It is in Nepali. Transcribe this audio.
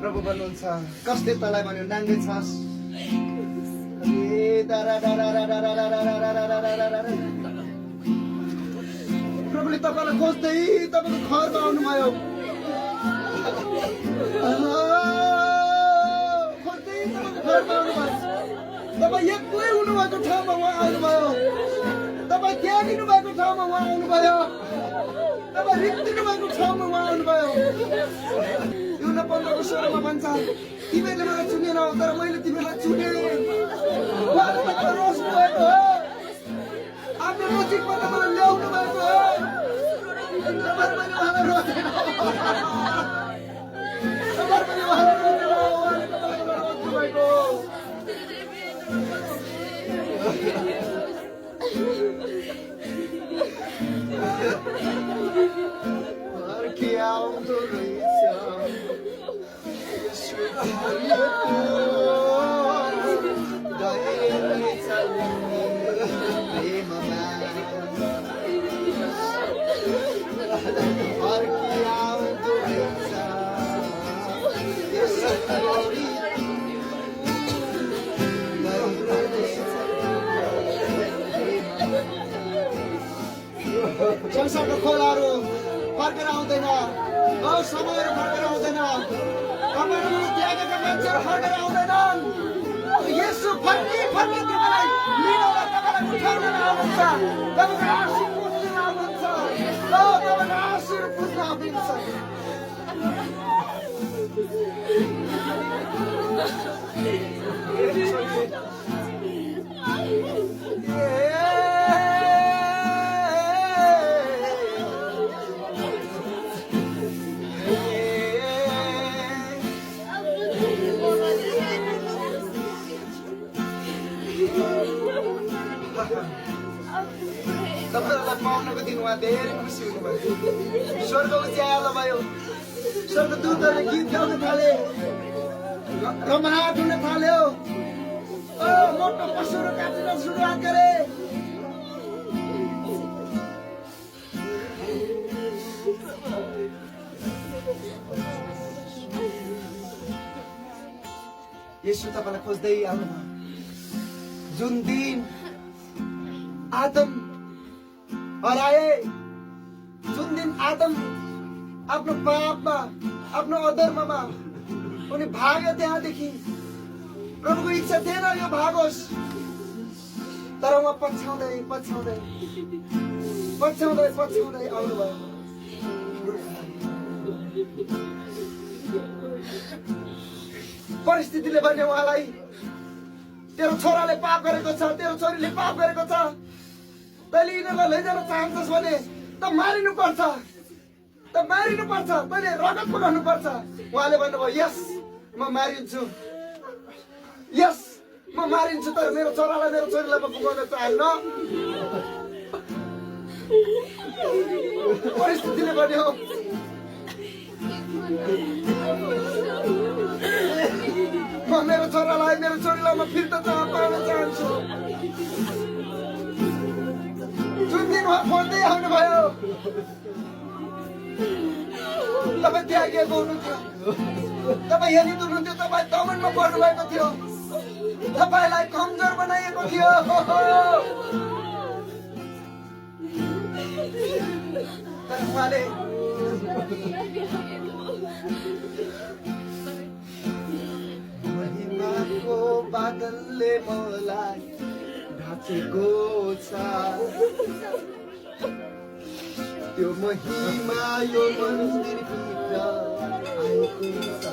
प्रभु भन्नुहुन्छ कसले तँलाई भन्यो नाङ्गे छस् प्रभुले तपाईँलाई खोज्दै तपाईँको घरमा आउनुभयो खोज्दै तपाईँको घरमा आउनुभयो तपाईँ एक्लै हुनुभएको ठाउँमा उहाँ आउनुभयो तपाईँ त्यागिनु भएको ठाउँमा उहाँ आउनुभयो तपाईँ रित्तिनु भएको ठाउँमा उहाँ आउनुभयो युहन्ना 15:16 भन्छ तिमीहरूले मलाई चुनेनौ तर मैले तिमीलाई चुने उहाँले मलाई रोज्नु भएको हो आफ्नो नजिकबाट मलाई ल्याउनु भएको हो तपाईँ मैले उहाँलाई रोजेन तपाईँ मैले उहाँलाई रोजेन उहाँले तपाईँलाई रोज्नु भएको आउँदो रहेछ संसारको खोलाहरू फर्केर आउँदैन समयहरू फर्केर आउँदैन तपाईँहरू त्यागेका मान्छेहरू फर्केर आउँदैनन् यसो फर्की तिमीलाई लिनलाई तपाईँलाई उठाउन आउनुहुन्छ तपाईँको आशिष पुज्न आउनुहुन्छ तपाईँको आशिष पुज्न आउनुहुन्छ तपाईँहरूलाई पाउनको दिन उहाँ धेरै खुसी हुनुभयो स्वर्ग उज्यालो भयो स्वर्गदूतहरूले गीत गाउन थाले रमाहट हुन थाल्यो मोटो पशुहरू काटेर सुरुवात गरे येशू तपाईँलाई खोज्दै आउनुभयो जुन दिन आदम हराए जुन दिन आदम आफ्नो पापमा आफ्नो अधर्ममा उनी भाग्यो त्यहाँदेखि प्रभुको इच्छा थिएन यो भागोस् तर उहाँ पछ्याउँदै आउनुभयो परिस्थितिले भन्यो उहाँलाई तेरो छोराले पाप गरेको छ तेरो छोरीले पाप गरेको छ तैँले यिनीहरूलाई लैजान चाहन्छस् भने त मारिनु पर्छ तैँले रगत पकाउनु पर्छ उहाँले भन्नुभयो यस म मारिन्छु तर मेरो छोरालाई मेरो छोरीलाई म पुगाउन चाहन्न परिस्थितिले भन्यो म मेरो छोरालाई मेरो छोरीलाई म फिर्ता पाउन चाहन्छु जुन दिन उहाँ खोज्दै आउनुभयो तपाईँ त्यागिएको हुनुहुन्थ्यो तपाईँ हेरिँदो हुनुहुन्थ्यो तपाईँ दमनमा पर्नु भएको थियो तपाईँलाई कमजोर बनाइएको थियो तर उहाँले महिमाको बादलले मलाई ढाकेको छ त्यो महिमा यो मन्दिरभित्र आएको छ